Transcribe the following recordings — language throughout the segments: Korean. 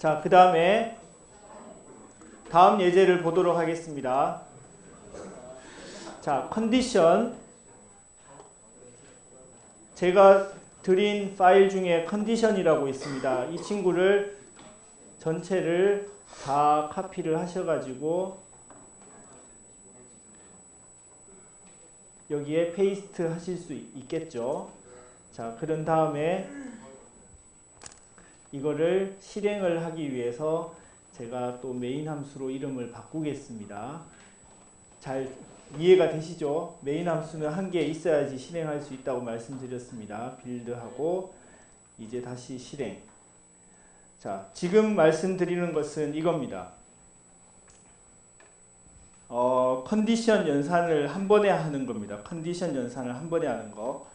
자, 그 다음에 다음 예제를 보도록 하겠습니다. 자, 컨디션. 제가 드린 파일 중에 컨디션이라고 있습니다. 이 친구를 전체를 다 카피를 하셔가지고 여기에 페이스트 하실 수 있겠죠. 자, 그런 다음에 이거를 실행을 하기 위해서 제가 또 메인 함수로 이름을 바꾸겠습니다. 잘 이해가 되시죠? 메인 함수는 한 개 있어야지 실행할 수 있다고 말씀드렸습니다. 빌드하고 이제 다시 실행. 자, 지금 말씀드리는 것은 이겁니다. 컨디션 연산을 한 번에 하는 겁니다. 컨디션 연산을 한 번에 하는 거.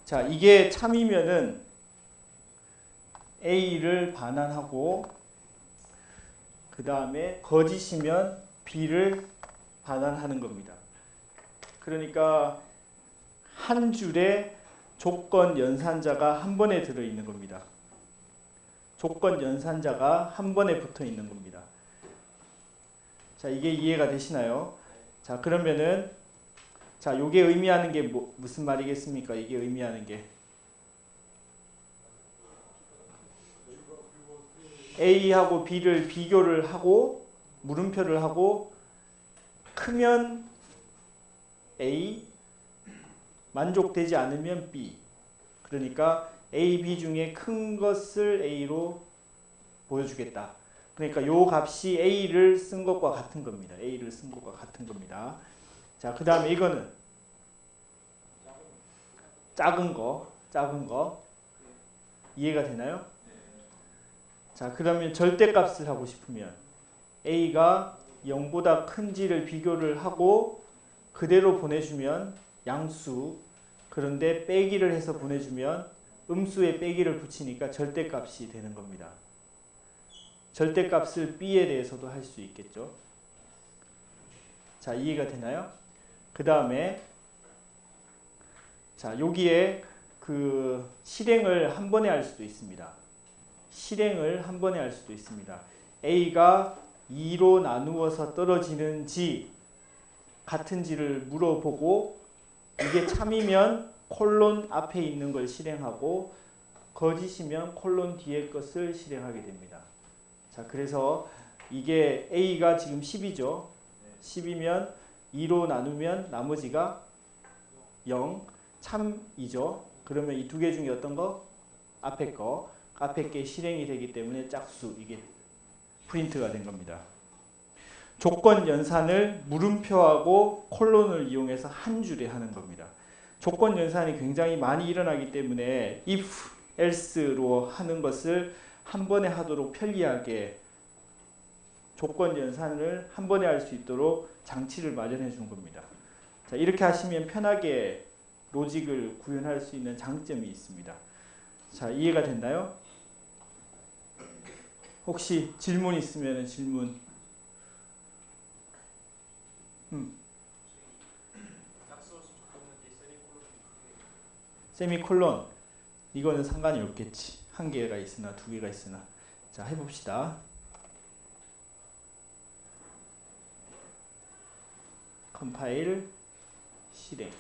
자, 이게 참이면은 A를 반환하고 그 다음에 거짓이면 B를 반환하는 겁니다. 그러니까 한 줄에 조건 연산자가 한 번에 들어있는 겁니다. 조건 연산자가 한 번에 붙어 있는 겁니다. 자, 이게 이해가 되시나요? 자, 그러면은 자, 요게 의미하는 게 무슨 말이겠습니까? 이게 의미하는 게 A하고 B를 비교를 하고 물음표를 하고 크면 A, 만족되지 않으면 B. 그러니까 A, B 중에 큰 것을 A로 보여주겠다. 그러니까 요 값이 A를 쓴 것과 같은 겁니다. A를 쓴 것과 같은 겁니다. 자, 그 다음에 이거는 작은 거 이해가 되나요? 자, 그러면 절대값을 하고 싶으면 A가 0보다 큰지를 비교를 하고 그대로 보내주면 양수, 그런데 빼기를 해서 보내주면 음수에 빼기를 붙이니까 절대값이 되는 겁니다. 절대값을 B에 대해서도 할 수 있겠죠. 자, 이해가 되나요? 그 다음에 자, 여기에 그 실행을 한 번에 할 수도 있습니다. 실행을 한 번에 할 수도 있습니다. A가 2로 나누어서 떨어지는지 같은지를 물어보고 이게 참이면 콜론 앞에 있는 걸 실행하고 거짓이면 콜론 뒤에 것을 실행하게 됩니다. 자, 그래서 이게 A가 지금 10이죠. 10이면 2로 나누면 나머지가 0, 참이죠. 그러면 이 두 개 중에 어떤 거? 앞에 거. 앞에 게 실행이 되기 때문에 짝수, 이게 프린트가 된 겁니다. 조건 연산을 물음표하고 콜론을 이용해서 한 줄에 하는 겁니다. 조건 연산이 굉장히 많이 일어나기 때문에 if, else로 하는 것을 한 번에 하도록 편리하게 조건 연산을 한 번에 할 수 있도록 장치를 마련해 준 겁니다. 자, 이렇게 하시면 편하게 로직을 구현할 수 있는 장점이 있습니다. 자, 이해가 됐나요? 혹시 질문 있으면 질문. 세미콜론. 이거는 상관이 없겠지. 한 개가 있으나 두 개가 있으나. 자, 해봅시다. 컴파일, 실행.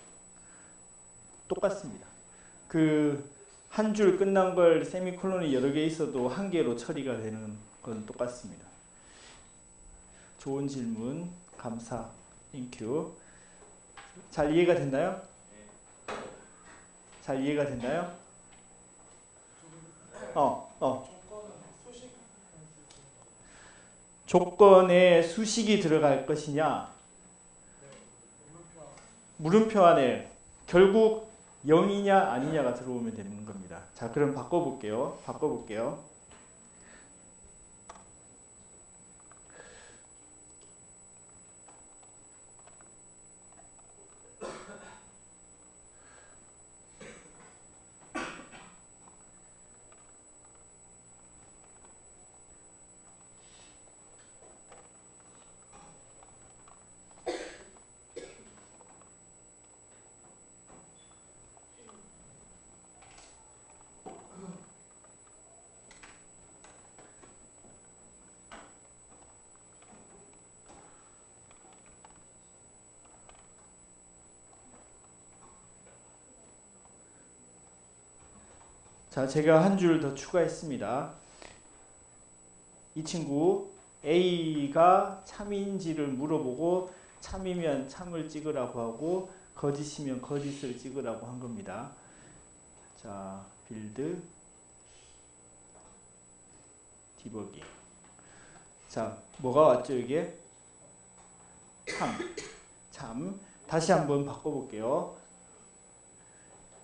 똑같습니다. 그 한 줄 끝난 걸 세미콜론이 여러 개 있어도 한 개로 처리가 되는 건 똑같습니다. 좋은 질문 감사. 땡큐. 잘 이해가 됐나요? 잘 이해가 됐나요? 조건에 수식이 들어갈 것이냐? 물음표 안에 결국 0이냐 아니냐가 들어오면 되는 겁니다. 자, 그럼 바꿔볼게요. 자, 제가 한 줄 더 추가했습니다. 이 친구 A가 참인지를 물어보고 참이면 참을 찍으라고 하고 거짓이면 거짓을 찍으라고 한 겁니다. 자, 빌드 디버깅. 자, 뭐가 왔죠 이게? 참. 다시 한번 바꿔볼게요.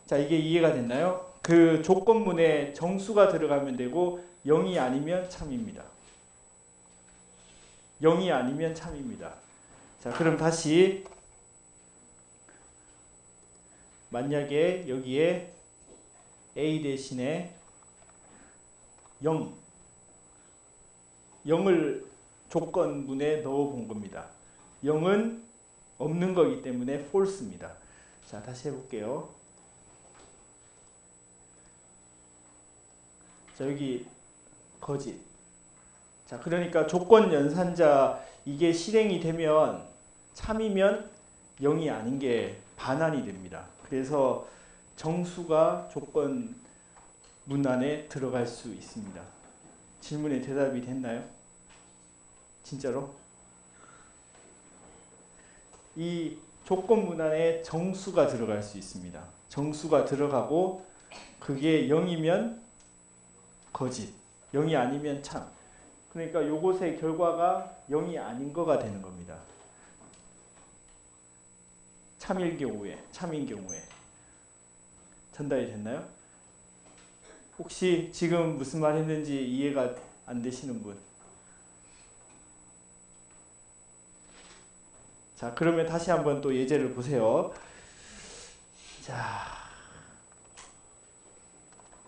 자, 이게 이해가 됐나요? 그 조건문에 정수가 들어가면 되고 0이 아니면 참입니다. 0이 아니면 참입니다. 자, 그럼 다시 만약에 여기에 A 대신에 0을 조건문에 넣어 본 겁니다. 0은 없는 거기 때문에 false입니다. 자, 다시 해볼게요. 자, 여기 거짓. 자, 그러니까 조건 연산자 이게 실행이 되면 참이면 0이 아닌 게 반환이 됩니다. 그래서 정수가 조건 문안에 들어갈 수 있습니다. 질문에 대답이 됐나요? 진짜로? 이 조건 문안에 정수가 들어갈 수 있습니다. 정수가 들어가고 그게 0이면 거짓, 0이 아니면 참. 그러니까 요것의 결과가 0이 아닌 거가 되는 겁니다. 참인 경우에. 전달이 됐나요? 혹시 지금 무슨 말 했는지 이해가 안 되시는 분? 자, 그러면 다시 한번 또 예제를 보세요. 자,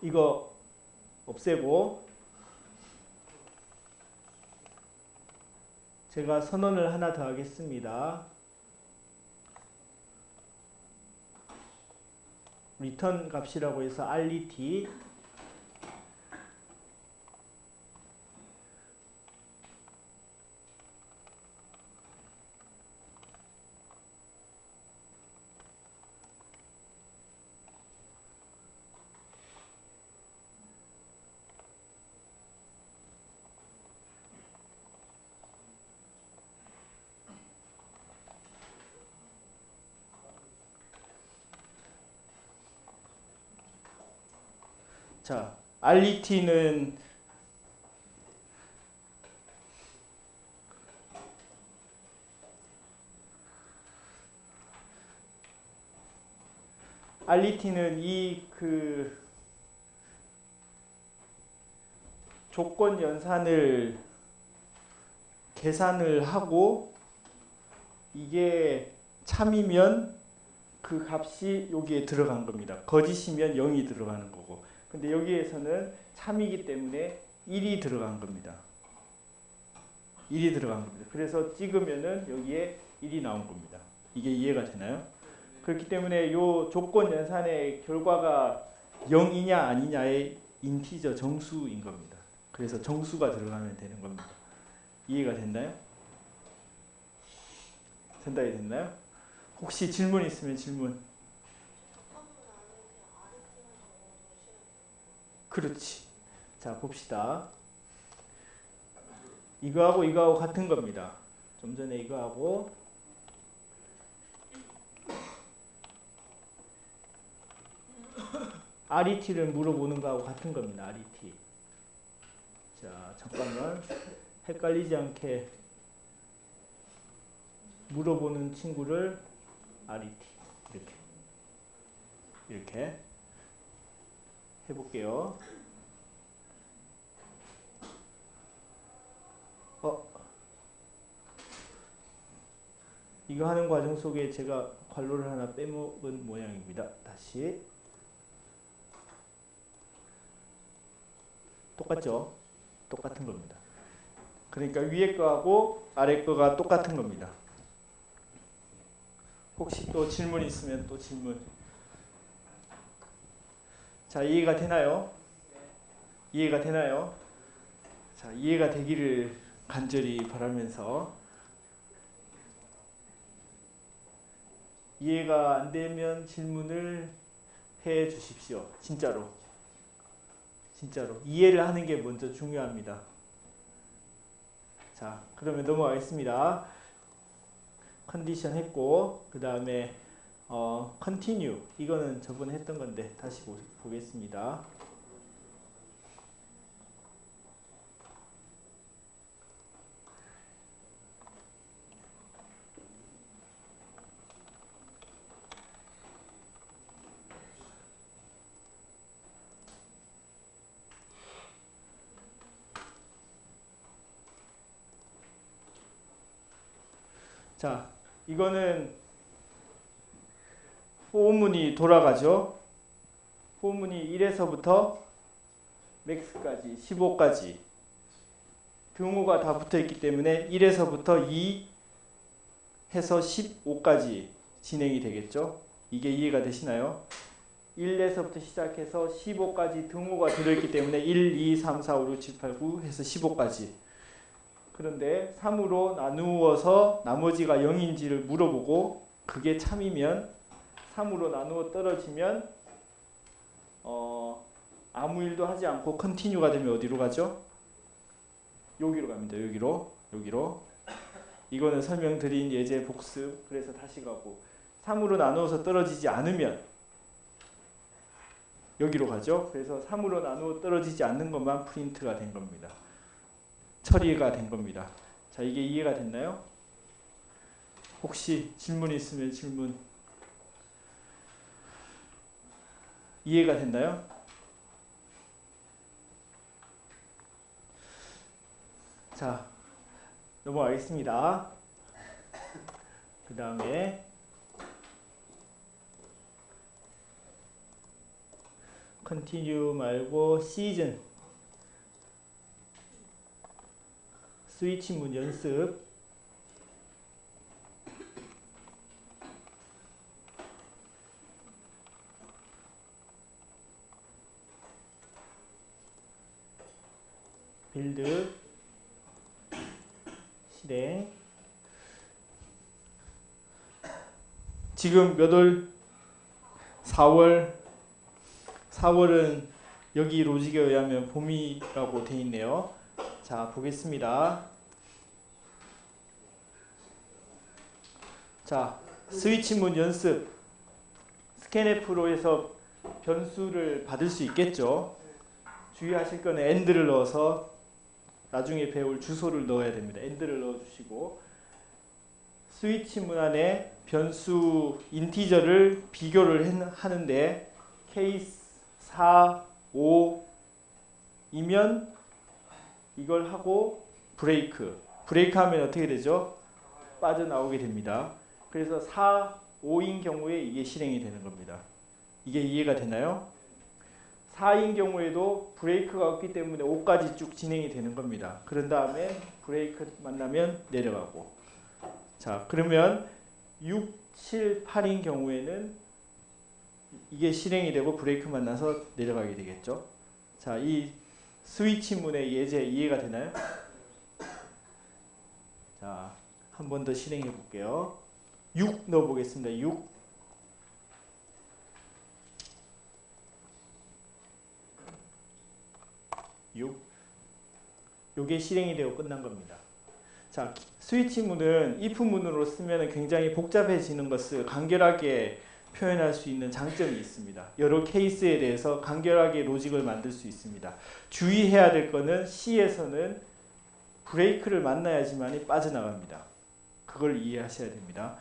이거 없애고 제가 선언을 하나 더 하겠습니다. 리턴 값이라고 해서 RET 자, RET는 이 조건 연산을 계산을 하고 이게 참이면 그 값이 여기에 들어간 겁니다. 거짓이면 0이 들어가는 거고. 근데 여기에서는 참이기 때문에 1이 들어간 겁니다. 1이 들어간 겁니다. 그래서 찍으면은 여기에 1이 나온 겁니다. 이게 이해가 되나요? 그렇기 때문에 이 조건 연산의 결과가 0이냐 아니냐의 인티저 정수인 겁니다. 그래서 정수가 들어가면 되는 겁니다. 이해가 됐나요? 전달이 됐나요? 혹시 질문 있으면 질문. 그렇지. 자, 봅시다. 이거하고 같은 겁니다. 좀 전에 이거하고 RET를 물어보는 거하고 같은 겁니다. RET. 자, 잠깐만. 헷갈리지 않게 물어보는 친구를 RET. 이렇게 해볼게요. 이거 하는 과정 속에 제가 괄호를 하나 빼먹은 모양입니다. 다시. 똑같죠? 똑같은 겁니다. 그러니까 위에 거하고 아래 거가 똑같은 겁니다. 혹시 또 질문 있으면 또 질문. 자, 이해가 되나요? 이해가 되나요? 자, 이해가 되기를 간절히 바라면서, 이해가 안 되면 질문을 해 주십시오. 진짜로. 진짜로 이해를 하는 게 먼저 중요합니다. 자, 그러면 넘어가겠습니다. 컨디션 했고 그 다음에 continue 이거는 저번에 했던 건데 다시 보겠습니다. 자, 이거는 포문이 돌아가죠. 포문이 1에서부터 맥스까지 15까지 등호가 다 붙어있기 때문에 1에서부터 2 해서 15까지 진행이 되겠죠. 이게 이해가 되시나요? 1에서부터 시작해서 15까지 등호가 들어있기 때문에 1, 2, 3, 4, 5, 6, 7, 8, 9 해서 15까지. 그런데 3으로 나누어서 나머지가 0인지를 물어보고 그게 참이면 3으로 나누어 떨어지면 아무 일도 하지 않고 컨티뉴가 되면 어디로 가죠? 여기로 갑니다. 여기로. 이거는 설명드린 예제 복습. 그래서 다시 가고 3으로 나누어서 떨어지지 않으면 여기로 가죠. 그래서 3으로 나누어 떨어지지 않는 것만 프린트가 된 겁니다. 처리가 된 겁니다. 자, 이게 이해가 됐나요? 혹시 질문 있으면 질문. 이해가 됐나요? 자, 넘어가겠습니다. 그 다음에 continue 말고 season 스위치문 연습. 빌드 실행. 지금 몇 월? 4월은 여기 로직에 의하면 봄이라고 돼 있네요. 자, 보겠습니다. 자, 스위치문 연습. 스캔F로 해서 변수를 받을 수 있겠죠. 주의하실 거는 AND를 넣어서 나중에 배울 주소를 넣어야 됩니다. AND를 넣어주시고 스위치문 안에 변수 인티저를 비교를 하는데 케이스 4, 5이면 이걸 하고 브레이크 하면 어떻게 되죠? 빠져나오게 됩니다. 그래서 4, 5인 경우에 이게 실행이 되는 겁니다. 이게 이해가 되나요? 4인 경우에도 브레이크가 없기 때문에 5까지 쭉 진행이 되는 겁니다. 그런 다음에 브레이크 만나면 내려가고. 자, 그러면 6, 7, 8인 경우에는 이게 실행이 되고 브레이크 만나서 내려가게 되겠죠. 자, 이 스위치문의 예제 이해가 되나요? 자, 한 번 더 실행해 볼게요. 6 넣어 보겠습니다. 6. 요게 실행이 되고 끝난 겁니다. 자, 스위치문은 if문으로 쓰면 굉장히 복잡해지는 것을 간결하게 표현할 수 있는 장점이 있습니다. 여러 케이스에 대해서 간결하게 로직을 만들 수 있습니다. 주의해야 될 거는 C에서는 브레이크를 만나야지만이 빠져나갑니다. 그걸 이해하셔야 됩니다.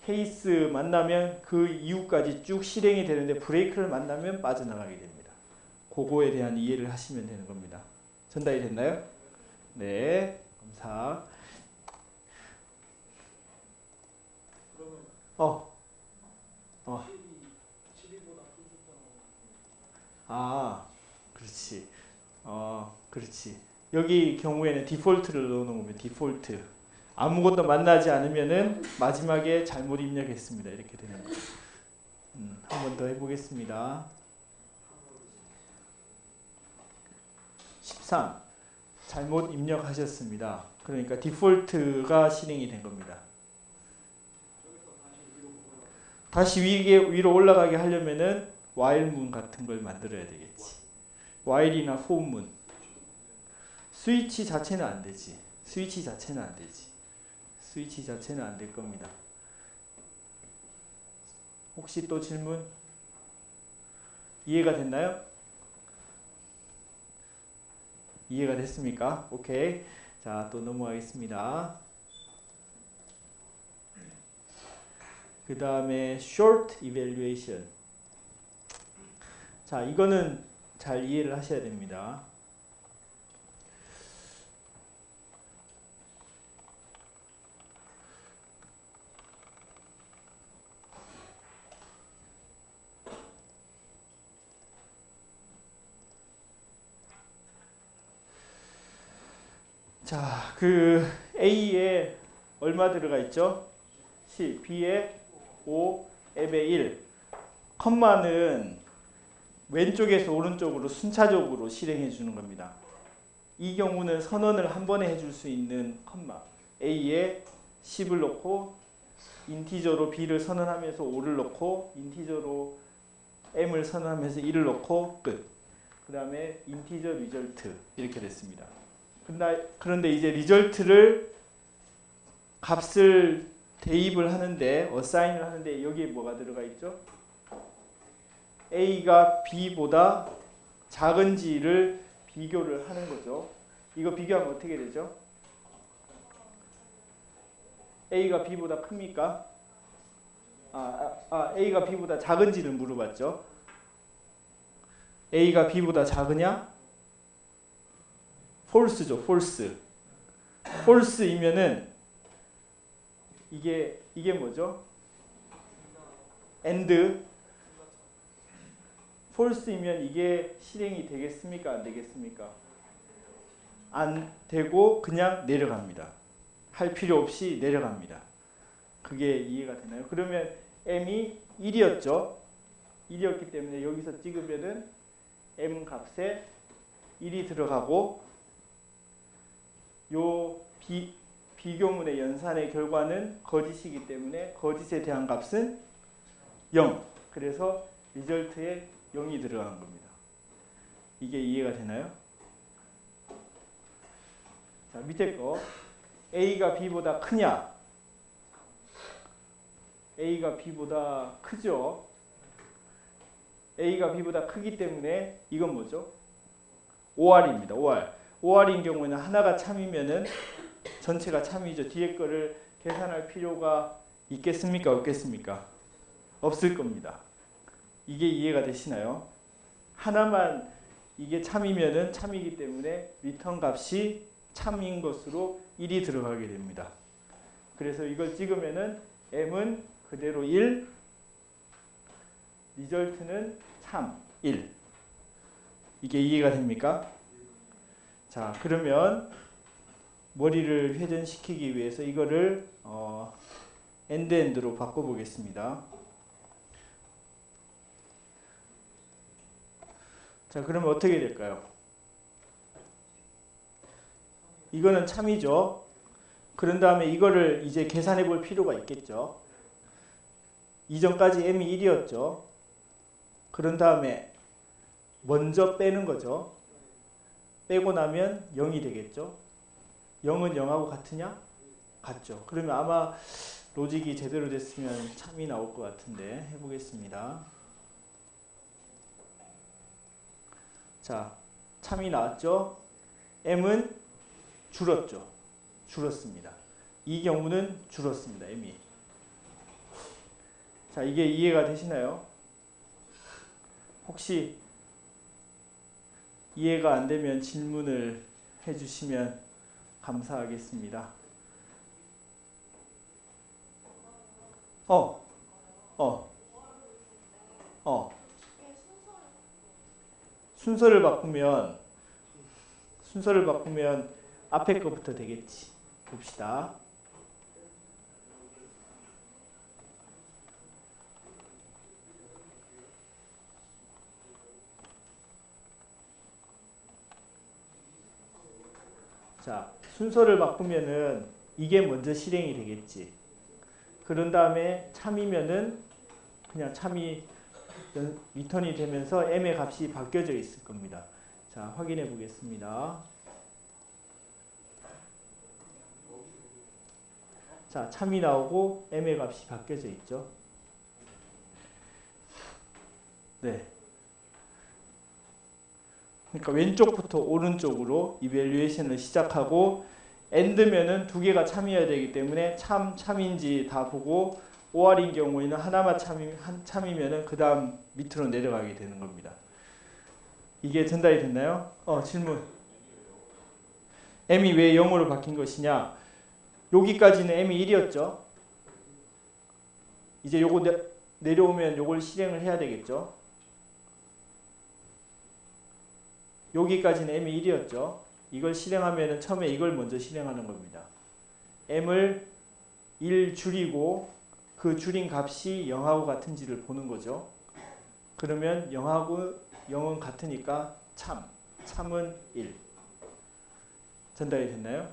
케이스 만나면 그 이후까지 쭉 실행이 되는데 브레이크를 만나면 빠져나가게 됩니다. 그거에 대한 이해를 하시면 되는 겁니다. 전달이 됐나요? 네, 감사. 그렇지. 그렇지. 여기 경우에는 디폴트를 넣어놓은 겁니다. 디폴트. 아무것도 만나지 않으면은 마지막에 잘못 입력했습니다. 이렇게 되는 거예요. 한 번 더 해보겠습니다. 13. 잘못 입력하셨습니다. 그러니까 디폴트가 실행이 된 겁니다. 다시 위로 올라가게 하려면은 while문 같은 걸 만들어야 되겠지. while이나 for문. 스위치 자체는 안 되지. 스위치 자체는 안 되지. 스위치 자체는 안 될 겁니다. 혹시 또 질문? 이해가 됐나요? 이해가 됐습니까? 오케이. 자, 또 넘어가겠습니다. 그 다음에 short evaluation. 자, 이거는 잘 이해를 하셔야 됩니다. 자, 그 A에 얼마 들어가 있죠? 10, B에 5, M에 1. 컴마는 왼쪽에서 오른쪽으로 순차적으로 실행해 주는 겁니다. 이 경우는 선언을 한 번에 해줄 수 있는 컴마. A에 10을 넣고 인티저로 B를 선언하면서 5를 넣고 인티저로 M을 선언하면서 1을 넣고 끝. 그 다음에 인티저 리절트 이렇게 됐습니다. 그런데 이제 리절트를 값을 대입을 하는데 어사인을 하는데 여기에 뭐가 들어가 있죠? A가 B보다 작은지를 비교를 하는 거죠. 이거 비교하면 어떻게 되죠? A가 B보다 큽니까? A가 B보다 작은지를 물어봤죠. A가 B보다 작으냐? false죠, false. false이면은 이게 뭐죠? and. false이면 이게 실행이 되겠습니까? 안 되겠습니까? 안 되고 그냥 내려갑니다. 할 필요 없이 내려갑니다. 그게 이해가 되나요? 그러면 m이 1이었죠. 1이었기 때문에 여기서 찍으면은 m 값에 1이 들어가고 요 비교문의 연산의 결과는 거짓이기 때문에 거짓에 대한 값은 0. 그래서 리절트에 0이 들어간 겁니다. 이게 이해가 되나요? 자, 밑에 거 A가 B보다 크냐? A가 B보다 크죠? A가 B보다 크기 때문에 이건 뭐죠? OR입니다. OR. OR인 경우에는 하나가 참이면은 전체가 참이죠. 뒤에 거를 계산할 필요가 있겠습니까? 없겠습니까? 없을 겁니다. 이게 이해가 되시나요? 하나만 이게 참이면은 참이기 때문에 리턴 값이 참인 것으로 1이 들어가게 됩니다. 그래서 이걸 찍으면은 m은 그대로 1, 리절트는 참 1. 이게 이해가 됩니까? 자, 그러면 머리를 회전시키기 위해서 이거를 엔드엔드로 바꿔보겠습니다. 자, 그러면 어떻게 될까요? 이거는 참이죠. 그런 다음에 이거를 이제 계산해 볼 필요가 있겠죠. 이전까지 m이 1이었죠. 그런 다음에 먼저 빼는 거죠. 빼고 나면 0이 되겠죠. 0은 0하고 같으냐? 같죠. 그러면 아마 로직이 제대로 됐으면 참이 나올 것 같은데 해보겠습니다. 자, 참이 나왔죠. m은 줄었죠. 줄었습니다. 이 경우는 줄었습니다. m이. 자, 이게 이해가 되시나요? 혹시 이해가 안 되면 질문을 해주시면 감사하겠습니다. 순서를 바꾸면 앞에 거부터 되겠지. 봅시다. 자, 순서를 바꾸면은 이게 먼저 실행이 되겠지. 그런 다음에 참이면은 그냥 참이 리턴이 되면서 m의 값이 바뀌어져 있을 겁니다. 자, 확인해 보겠습니다. 자, 참이 나오고 m의 값이 바뀌어져 있죠. 네. 그러니까 왼쪽부터 오른쪽으로 이밸류에이션을 시작하고 AND면은 두 개가 참이어야 되기 때문에 참인지 다 보고 OR인 경우에는 하나만 참이면은 그 다음 밑으로 내려가게 되는 겁니다. 이게 전달이 됐나요? 질문. m이 왜 0으로 바뀐 것이냐? 여기까지는 m이 1이었죠. 이제 요거 내려오면 요걸 실행을 해야 되겠죠. 여기까지는 m이 1이었죠. 이걸 실행하면 처음에 이걸 먼저 실행하는 겁니다. m을 1 줄이고 그 줄인 값이 0하고 같은지를 보는 거죠. 그러면 0하고 0은 같으니까 참은 1. 전달이 됐나요?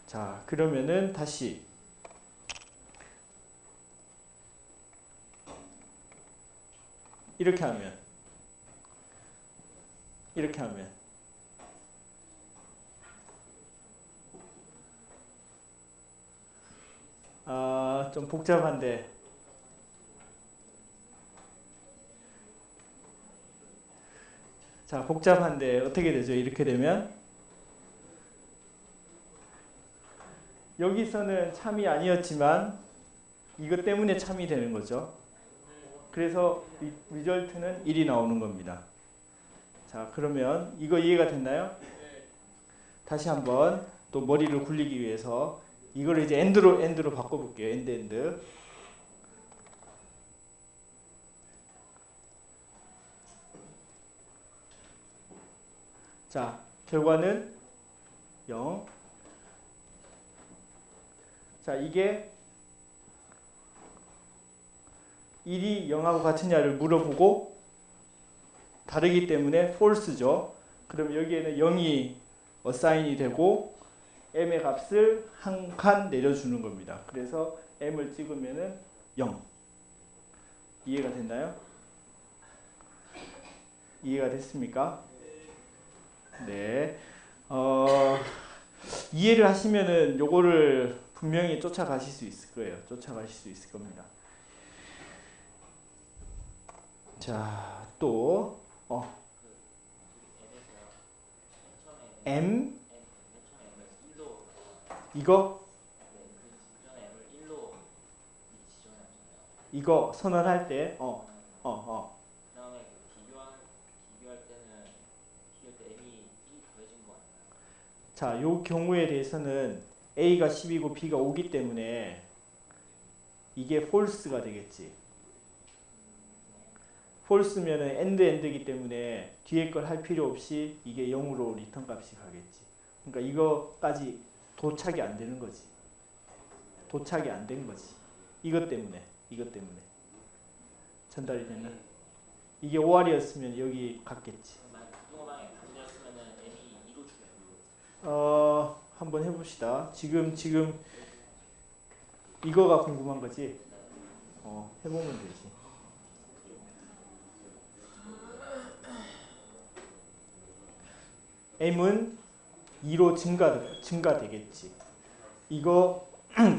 자, 그러면은 다시 이렇게 하면 좀 복잡한데 자, 복잡한데 어떻게 되죠? 이렇게 되면 여기서는 참이 아니었지만 이것 때문에 참이 되는 거죠. 그래서 리절트는 1이 나오는 겁니다. 자, 그러면 이거 이해가 됐나요? 다시 한번 또 머리를 굴리기 위해서 이걸 이제 엔드로 바꿔볼게요. 엔드. 자, 결과는 0. 자, 이게 1이 0하고 같으냐를 물어보고 다르기 때문에 false죠. 그럼 여기에는 0이 어사인이 되고 m의 값을 한 칸 내려주는 겁니다. 그래서 m을 찍으면은 0. 이해가 됐나요? 이해가 됐습니까? 네. 이해를 하시면은 요거를 분명히 쫓아가실 수 있을 거예요. 쫓아가실 수 있을 겁니다. 자, 또 m 이거 선언할 때 그다음에 비교할 때는 m이 1이 더해진 거 아닌가요? 자, 요 경우에 대해서는 a가 10이고 b가 5기 때문에 이게 false가 되겠지. false면은 end이기 때문에 뒤에 걸 할 필요 없이 이게 0으로 리턴 값이 가겠지. 그러니까 이거까지 도착이 안 되는 거지. 도착이 안 된 거지. 이것 때문에. 전달이 됐나? 이게 5R이었으면 여기 갔겠지. 부동방에 반대였으면은 m이 2로 줄여요. 한번 해봅시다. 지금 이거가 궁금한 거지? 해보면 되지. m은 2로 증가되겠지. 이거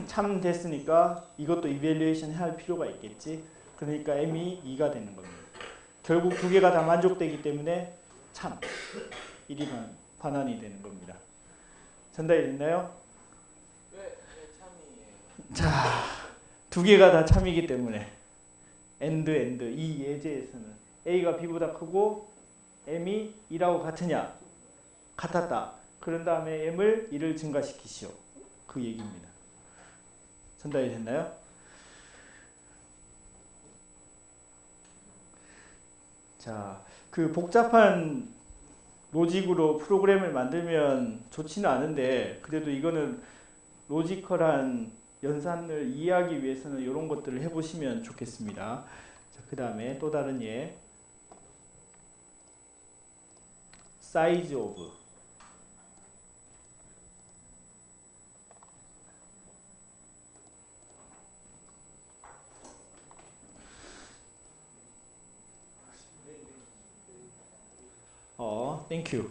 참 됐으니까 이것도 이밸류에이션 해야 할 필요가 있겠지. 그러니까 m이 2가 되는 겁니다. 결국 두 개가 다 만족되기 때문에 참 1이 반환이 되는 겁니다. 전달이 됐나요? 왜 참이에요? 자, 두 개가 다 참이기 때문에 and 이 예제에서는 a가 b보다 크고 m이 2라고 같으냐? 같았다. 그런 다음에 m을 1을 증가시키시오. 그 얘기입니다. 전달이 됐나요? 자, 그 복잡한 로직으로 프로그램을 만들면 좋지는 않은데 그래도 이거는 로지컬한 연산을 이해하기 위해서는 이런 것들을 해보시면 좋겠습니다. 그 다음에 또 다른 예 size of 땡큐.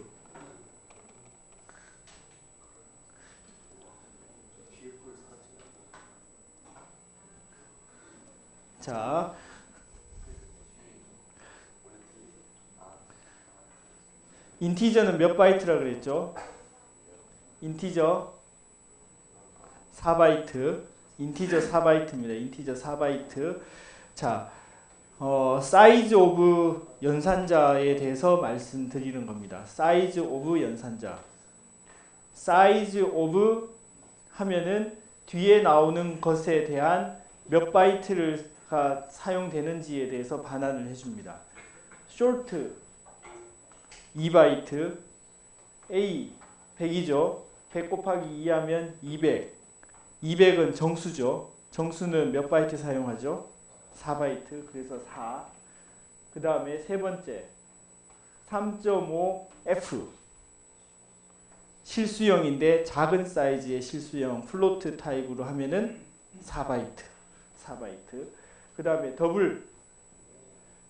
자, 인티저는 몇 바이트라 그랬죠? 인티저 4바이트. 인티저 4바이트입니다. 인티저 4바이트. 자, 사이즈 오브 연산자에 대해서 말씀드리는 겁니다. 사이즈 오브 연산자. 사이즈 오브 하면은 뒤에 나오는 것에 대한 몇 바이트가 사용되는지에 대해서 반환을 해줍니다. short 2바이트, A 100이죠. 100 곱하기 2 하면 200. 200은 정수죠. 정수는 몇 바이트 사용하죠? 4바이트. 그래서 4. 그 다음에 세 번째 3.5 F. 실수형인데 작은 사이즈의 실수형 플로트 타입으로 하면은 4바이트. 4바이트. 그 다음에 더블은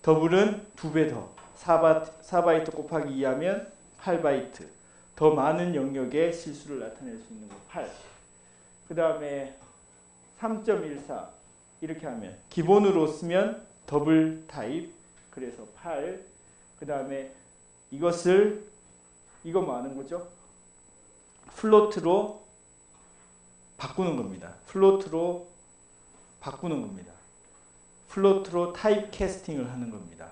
2배 더. 4바이트 곱하기 2 하면 8바이트. 더 많은 영역의 실수를 나타낼 수 있는 거 8. 그 다음에 3.14 이렇게 하면 기본으로 쓰면 더블 타입 그래서 8. 그 다음에 이거 뭐 하는 거죠? 플로트로 바꾸는 겁니다. 플로트로 바꾸는 겁니다. 플로트로 타입 캐스팅을 하는 겁니다.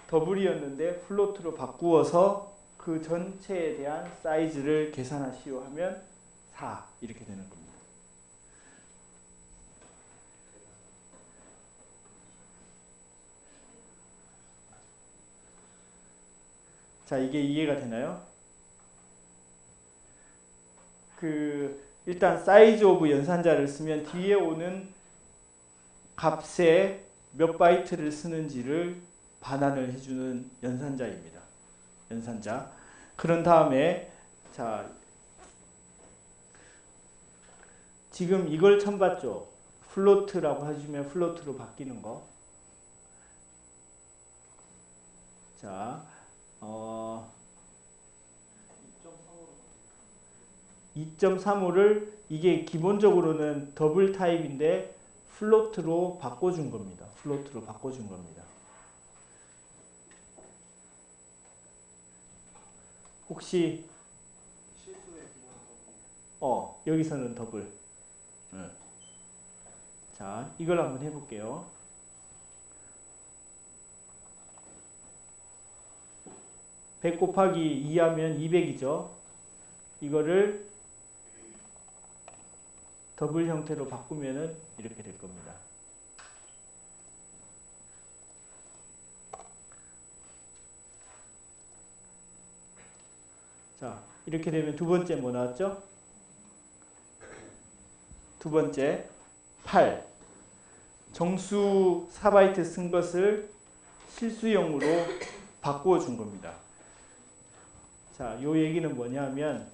더블이었는데 플로트로 바꾸어서 그 전체에 대한 사이즈를 계산하시오 하면 4 이렇게 되는 겁니다. 자, 이게 이해가 되나요? 일단 사이즈 오브 연산자를 쓰면 뒤에 오는 값에 몇 바이트를 쓰는지를 반환을 해주는 연산자입니다. 연산자. 그런 다음에 자 지금 이걸 처음 봤죠? 플로트라고 하시면 플로트로 바뀌는 거. 자, 2.35를 이게 기본적으로는 더블 타입인데 플로트로 바꿔준 겁니다. 플로트로 바꿔준 겁니다. 혹시 여기서는 더블. 자, 이걸 한번 해볼게요. (100) 곱하기 2 하면 200이죠. 이거를 더블 형태로 바꾸면은 이렇게 될 겁니다. 자, 이렇게 되면 두 번째 뭐 나왔죠? 두 번째 8. 정수 4바이트 쓴 것을 실수형으로 바꾸어 준 겁니다. 자, 요 얘기는 뭐냐면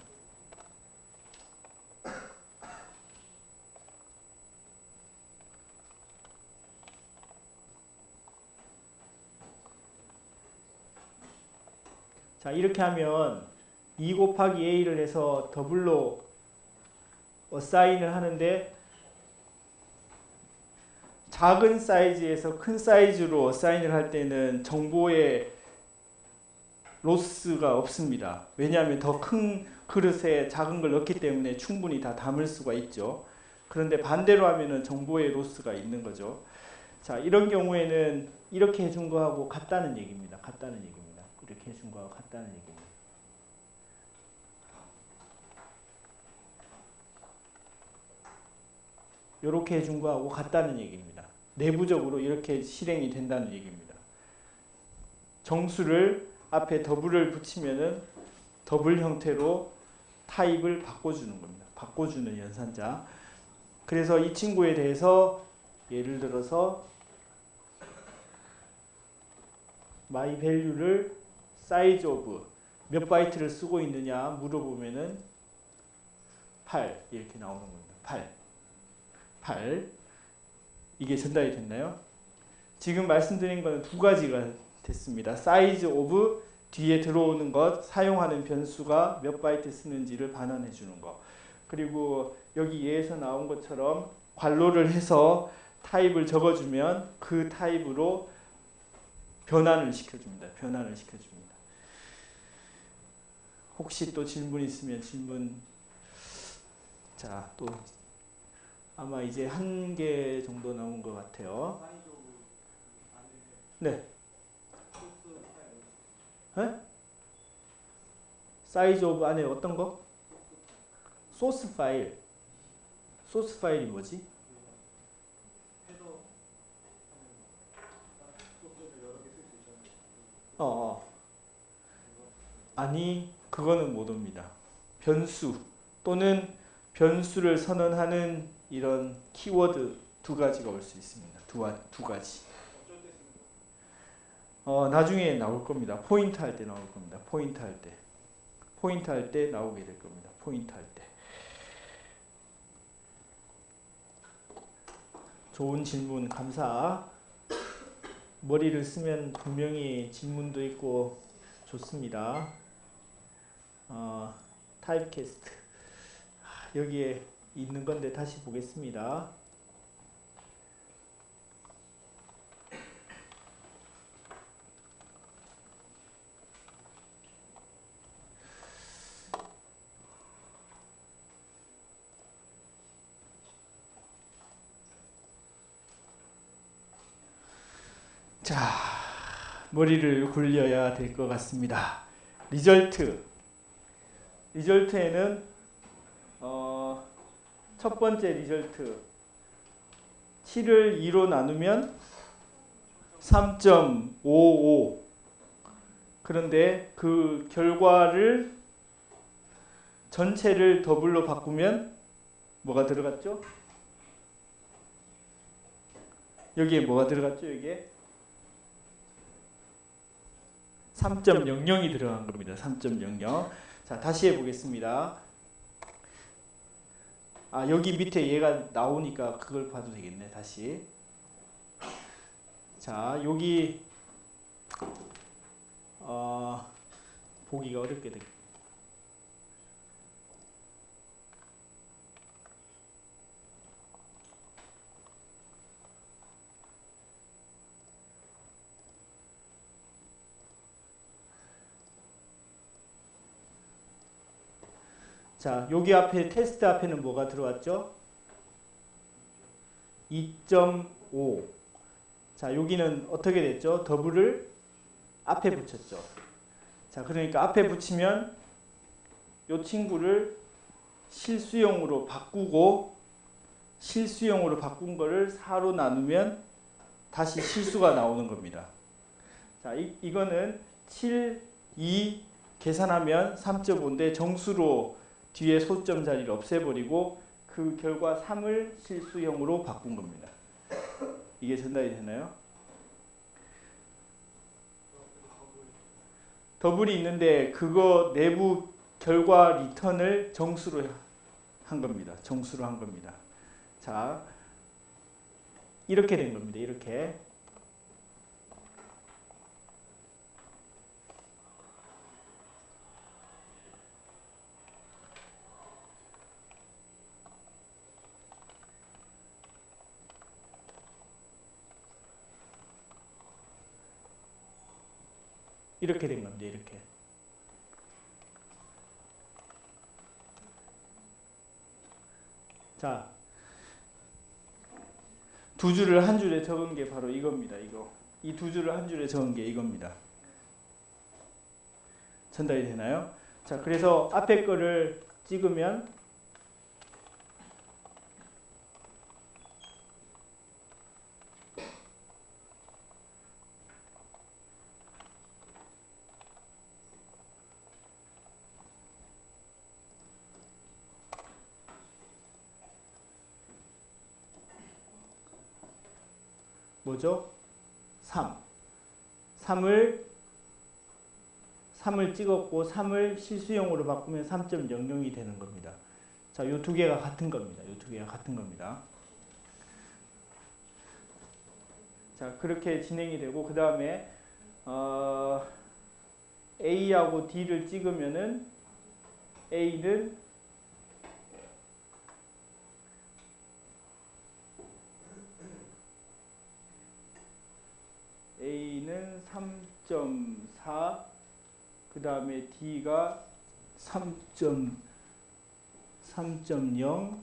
자, 이렇게 하면 2 곱하기 A를 해서 더블로 어사인을 하는데 작은 사이즈에서 큰 사이즈로 어사인을 할 때는 정보의 로스가 없습니다. 왜냐하면 더 큰 그릇에 작은 걸 넣기 때문에 충분히 다 담을 수가 있죠. 그런데 반대로 하면은 정보의 로스가 있는 거죠. 자, 이런 경우에는 이렇게 해준 거하고 같다는 얘기입니다. 같다는 얘기입니다. 이렇게 해준 거하고 같다는 얘기입니다. 이렇게 해준 거하고 같다는 얘기입니다. 내부적으로 이렇게 실행이 된다는 얘기입니다. 정수를 앞에 더블을 붙이면은 더블 형태로 타입을 바꿔주는 겁니다. 바꿔주는 연산자. 그래서 이 친구에 대해서 예를 들어서 my value를 size of 몇 바이트를 쓰고 있느냐 물어보면은 8 이렇게 나오는 겁니다. 8 이게 전달이 됐나요? 지금 말씀드린 거는 두 가지가 됐습니다. size of 뒤에 들어오는 것, 사용하는 변수가 몇 바이트 쓰는지를 반환해 주는 거. 그리고 여기 예에서 나온 것처럼 괄호를 해서 타입을 적어주면 그 타입으로 변환을 시켜줍니다. 변환을 시켜줍니다. 혹시 또 질문 있으면 질문. 자, 또 아마 이제 한 개 정도 남은 것 같아요. 네. 네? 사이즈 오브 안에 어떤 거? 소스 파일. 소스 파일이 뭐지? 아니, 그거는 못 옵니다. 변수 또는 변수를 선언하는 이런 키워드 두 가지가 올 수 있습니다. 두 가지. 나중에 나올 겁니다. 포인트 할 때 나올 겁니다. 포인트 할 때. 포인트 할 때 나오게 될 겁니다. 포인트 할 때. 좋은 질문 감사. 머리를 쓰면 분명히 질문도 있고 좋습니다. 타입캐스트. 여기에 있는 건데 다시 보겠습니다. 자, 머리를 굴려야 될 것 같습니다. 리절트. 리절트에는 첫 번째 리절트 7을 2로 나누면 3.55. 그런데 그 결과를 전체를 더블로 바꾸면 뭐가 들어갔죠? 여기에 뭐가 들어갔죠? 여기에 3.00이 들어간 겁니다. 3.00. 자, 다시 해보겠습니다. 여기 밑에 얘가 나오니까 그걸 봐도 되겠네. 다시. 자, 여기 보기가 어렵게 되겠네. 자, 여기 앞에 테스트 앞에는 뭐가 들어왔죠? 2.5. 자, 여기는 어떻게 됐죠? 더블을 앞에 붙였죠. 자, 그러니까 앞에 붙이면 이 친구를 실수형으로 바꾸고 실수형으로 바꾼 거를 4로 나누면 다시 실수가 나오는 겁니다. 자, 이거는 7, 2 계산하면 3.5인데 정수로 뒤에 소점 자리를 없애버리고 그 결과 3을 실수형으로 바꾼 겁니다. 이게 전달이 되나요? 더블이 있는데 그거 내부 결과 리턴을 정수로 한 겁니다. 정수로 한 겁니다. 자, 이렇게 된 겁니다. 이렇게. 이렇게 된 겁니다. 이렇게. 자, 두 줄을 한 줄에 적은 게 바로 이겁니다. 이거. 이 두 줄을 한 줄에 적은 게 이겁니다. 전달이 되나요? 자, 그래서 앞에 거를 찍으면 뭐죠? 3. 3을 찍었고 3을 실수형으로 바꾸면 3.00이 되는 겁니다. 자, 이 두 개가 같은 겁니다. 이 두 개가 같은 겁니다. 자, 그렇게 진행이 되고 그 다음에 A하고 D를 찍으면은 A는 A는 3.4, 그 다음에 D가 3.0.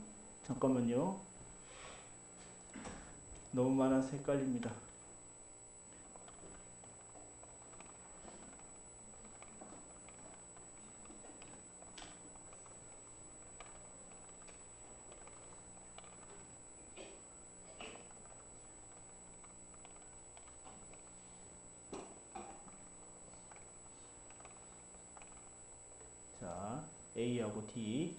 잠깐만요. 너무 많아서 헷갈립니다. 자, A하고 D.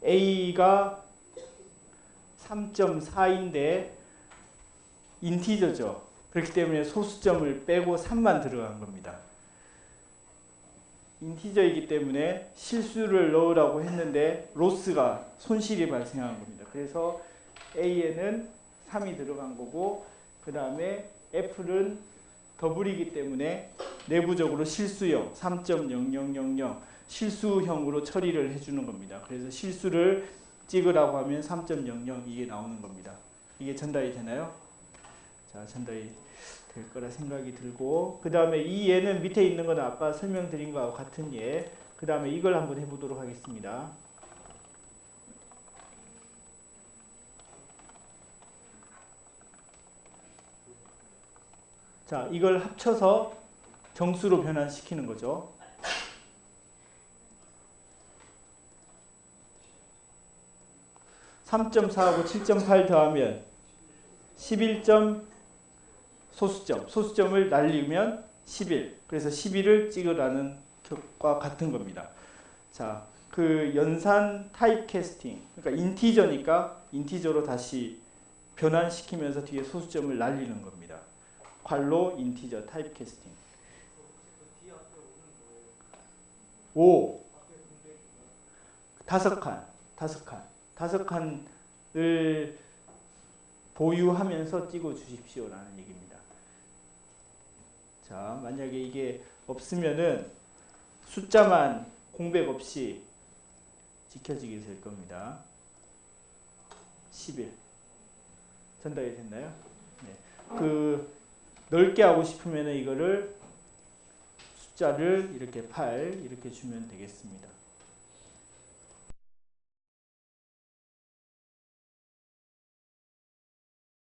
A가 3.4인데 인티저죠. 그렇기 때문에 소수점을 빼고 3만 들어간 겁니다. 인티저이기 때문에 실수를 넣으라고 했는데 로스가 손실이 발생한 겁니다. 그래서 A에는 3이 들어간 거고, 그 다음에 F는 더블이기 때문에 내부적으로 실수형 3.0000 실수형으로 처리를 해주는 겁니다. 그래서 실수를 찍으라고 하면 3.00 이게 나오는 겁니다. 이게 전달이 되나요? 자, 전달이 될 거라 생각이 들고, 그 다음에 이 예는 밑에 있는 건 아까 설명드린 거하고 같은 예. 그 다음에 이걸 한번 해보도록 하겠습니다. 자, 이걸 합쳐서 정수로 변환시키는 거죠. (3.4하고) (7.8) 더하면 11. 소수점을 날리면 11. 그래서 11을 찍으라는 것과 같은 겁니다. 자, 그 연산 타입 캐스팅, 그러니까 인티저니까 인티저로 다시 변환시키면서 뒤에 소수점을 날리는 겁니다. 괄로 인티저 타입 캐스팅. 5. 5칸을 보유하면서 찍어 주십시오라는 얘기입니다. 자, 만약에 이게 없으면은 숫자만 공백 없이 지켜지게 될 겁니다. 11. 전달이 됐나요? 네. 그 넓게 하고 싶으면은 이거를 숫자를 이렇게 8 이렇게 주면 되겠습니다.